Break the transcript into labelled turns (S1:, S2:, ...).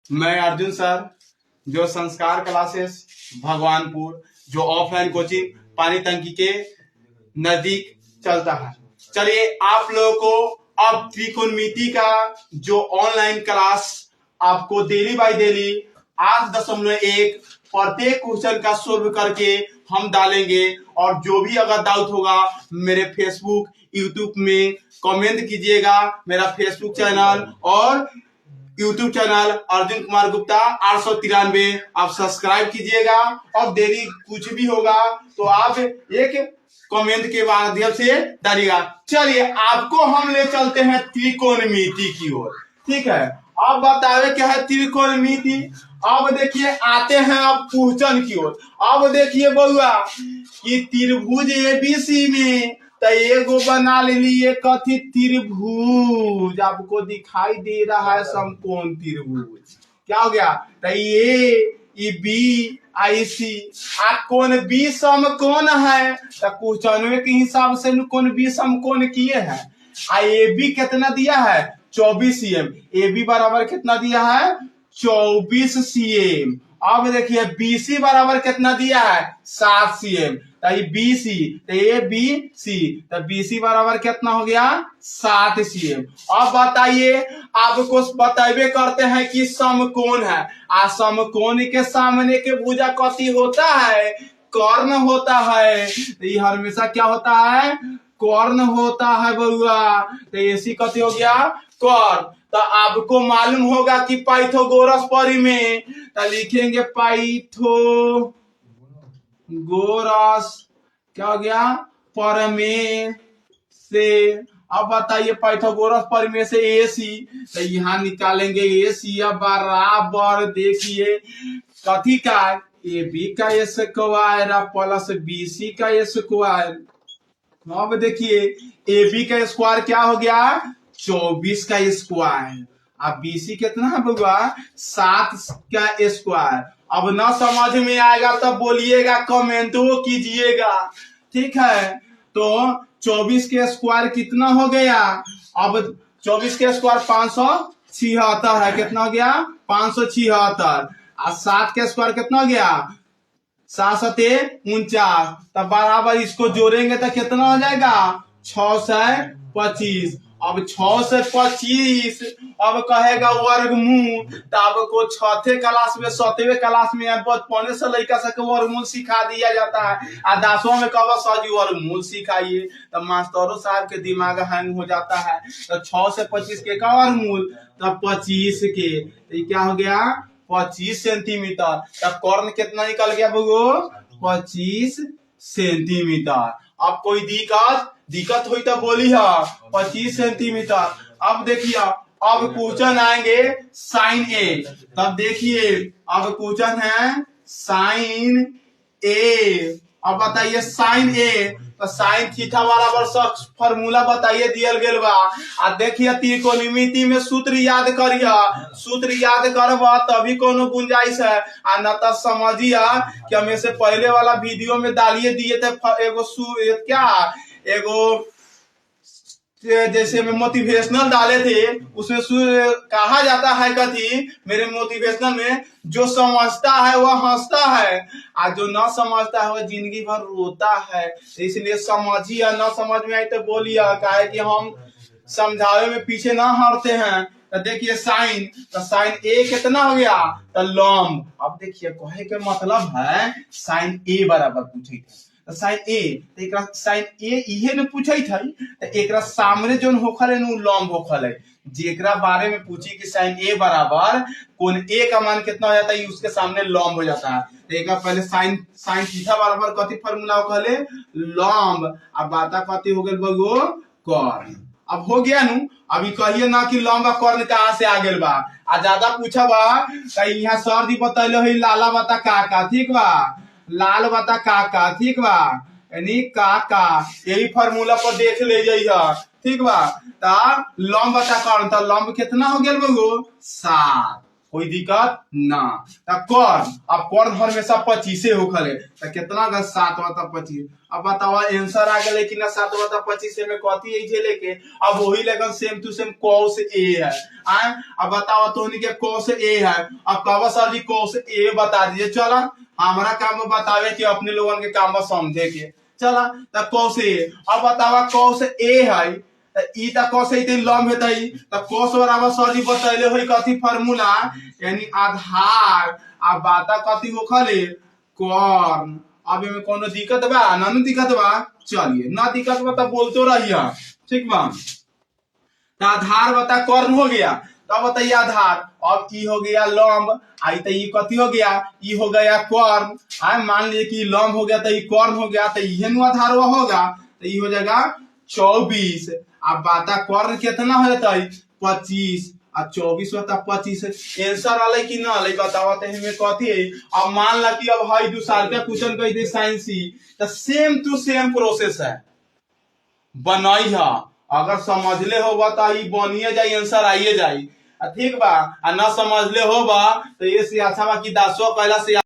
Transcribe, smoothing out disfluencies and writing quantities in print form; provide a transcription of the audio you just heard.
S1: मैं अर्जुन सर, जो संस्कार क्लासेस भगवानपुर, जो ऑफलाइन कोचिंग पानी टंकी के नजदीक चलता है। चलिए आप लोगों को अब त्रिकोणमिति का जो ऑनलाइन क्लास आपको डेली बाय डेली 8.1 प्रत्येक क्वेश्चन का सोल्व करके हम डालेंगे। और जो भी अगर डाउट होगा मेरे फेसबुक यूट्यूब में कमेंट कीजिएगा। मेरा फेसबुक चैनल और यूट्यूब चैनल अर्जुन कुमार गुप्ता 893 आप सब्सक्राइब कीजिएगा। और डेली कुछ भी होगा तो आप एक कमेंट के माध्यम से डालिएगा। चलिए आपको हम ले चलते हैं त्रिकोणमिति की ओर। ठीक है, अब बतावे क्या है त्रिकोणमिति। अब देखिए आते हैं अब क्वेश्चन की ओर। अब देखिए बउआ कि त्रिभुज एबीसी में तो एगो बना लिए कथी त्रिभुज, आपको दिखाई दे रहा है समकोण त्रिभुज। क्या हो गया तो ये बी आई सी आ कोण बी समकोण है तो क्वेश्चन के हिसाब से कोण बी समकोण किए हैं। आ ए बी कितना दिया है 24 cm, ए बी बराबर कितना दिया है 24 cm। अब देखिए बीसी बराबर कितना दिया है 7 cm, तो बीसी तो ए बी सी तो बीसी बराबर कितना हो गया 7 cm। अब बताइए आपको बतेबे करते हैं कि समकोण है। आ समकोण के सामने के भुजा कथी होता है कर्ण होता है। तो ये हमेशा क्या होता है कर्ण होता है बउआ। तो ऐसी कथी हो गया कर्ण। तो आपको मालूम होगा कि पाइथागोरस परिमेय तो लिखेंगे पाइथागोरस क्या हो गया परिमेय से। अब बताइए पाइथागोरस परिमेय से एसी तो यहाँ निकालेंगे एसी बराबर देखिए कथी का ए बी का स्क्वायर प्लस बी सी का स्क्वायर। अब देखिए ए बी का स्क्वायर क्या हो गया 24 का स्क्वायर। अब बीसी कितना है बउआ 7 का स्क्वायर। अब ना समझ में आएगा तब बोलिएगा कमेंट वो कीजिएगा। ठीक है, तो 24 के स्क्वायर कितना हो गया। अब 24 के स्क्वायर 576 है। कितना हो गया 576। और 7 के स्क्वायर कितना हो गया 7×7 = 49। तब बराबर इसको जोड़ेंगे तो कितना हो जाएगा 6 से 25। अब 6 से 25 अब कहेगा वर्गमूल। तो आपको छठे क्लास में 7वें क्लास में बचपने से लड़का सबके वर्गमूल सिखा दिया जाता है। आ 10वां में कब सजी वर्गमूल सिखाइए तो मास्टरों साहब के दिमाग हैंग हो जाता है। तो 6 से 25 के का वर्गमूल तब 25 के तो क्या हो गया 25 सेंटीमीटर। तब कर्ण कितना निकल गया बगो 25 सेंटीमीटर। अब कोई दिक्कत हुई तो बोली है 25 सेंटीमीटर। अब देखिए अब क्वेश्चन आएंगे साइन ए। तब देखिए अब क्वेश्चन है साइन ए। अब बताइए साइन ए तो साइन थीटा बराबर फॉर्मूला बताइए दियल गेल बा। आ देखिए त्रिकोणमिति में सूत्र याद करिए। सूत्र याद करबा तभी कोनो गुंजाइश है। आ न तो समझिए कि हम इससे पहले वाला वीडियो में डालिए दिए थे एगो जैसे में मोटिवेशनल डाले थे उसमें कहा जाता है कथी मेरे मोटिवेशनल में जो समझता है वह हंसता है और जो न समझता है वह जिंदगी भर रोता है। इसलिए समझिए न समझ में आई तो बोलिए काहे कि हम समझावे में पीछे ना हटते हैं। तो देखिए साइन तो साइन ए कितना हो गया तो लंब। अब देखिए कहे के मतलब है साइन ए बराबर पूछे तो साइन ए तो एकरा साइन ए इहे ने पूछे थे तो एकरा सामने जोन होखल है नु लंब होखल है। जेकरा बारे में पूछी कि साइन ए बराबर कोण ए का मान कितना हो जाता है उसके सामने लंब हो जाता है। तो एक पहले साइन थीटा बराबर कथी फार्मूला होखल है लंब। अब बाता कथी हो गेल बगो कर्ण। अब हो गया नु। अभी कहिए ना कि लंब कर्ण कहां से आ गेल बा। आ ज्यादा पूछा बा तो यहाँ सर जी बतैलो है लाला बता का ठीक बा लाल बता का ठीक बा यानी का यही फार्मूला पर देख ले जाइए ठीक बा। ता लंब बता कर्ण तो लंब कितना हो गेल बगो 7। कोई दिक्कत ना। कौन अब कौन हमेशा 25 होखले तो कितना का 7 बता 25। अब बताओ आंसर आ गए कि ना 7 बता 25 में कथी है जे लेके अब वही लेकिन same to same cos a है। अब बताओ तो के cos a है। अब कब सर जी cos a बता दीजिए। चला हमारा काम बतावे कि अपने लोगन के काम समझे के। चला तो cos a अब बतावा cos a है ई त cos है लंब है त cos बराबर सर जी बतैले होई कथी फार्मूला यानी आधार आ बाता कथी होखले कौन। अब में कोनो दिक्कत बा ना दिक्कत बा। चलिए ना दिक्कत बा तब बोलते रहिए ठीक बा। आधार बता कर्ण हो गया तब बताइए आधार। अब ई हो गया लंब आई तो ये कथी हो गया ई हो गया कर्ण। आए मान लिए कि लंब हो गया तो ये कर्ण हो गया तो ये आधार होगा तो ये हो जाएगा 24। अब बाता कर्ण कितना हो जाता है 25 और 24 बता 25 आंसर आले कि ना आले बताओ तो हमें कथी है। अब मान ला कि अब हाई 2 साल का क्वेश्चन कह दे साइंस ही तो सेम टू सेम प्रोसेस है बनाई है। अगर समझले होगा तो ही बनिए जाए आंसर आइए जाए ठीक बा। ना समझले होगा तो ये से अच्छा बा कि 10 कहला से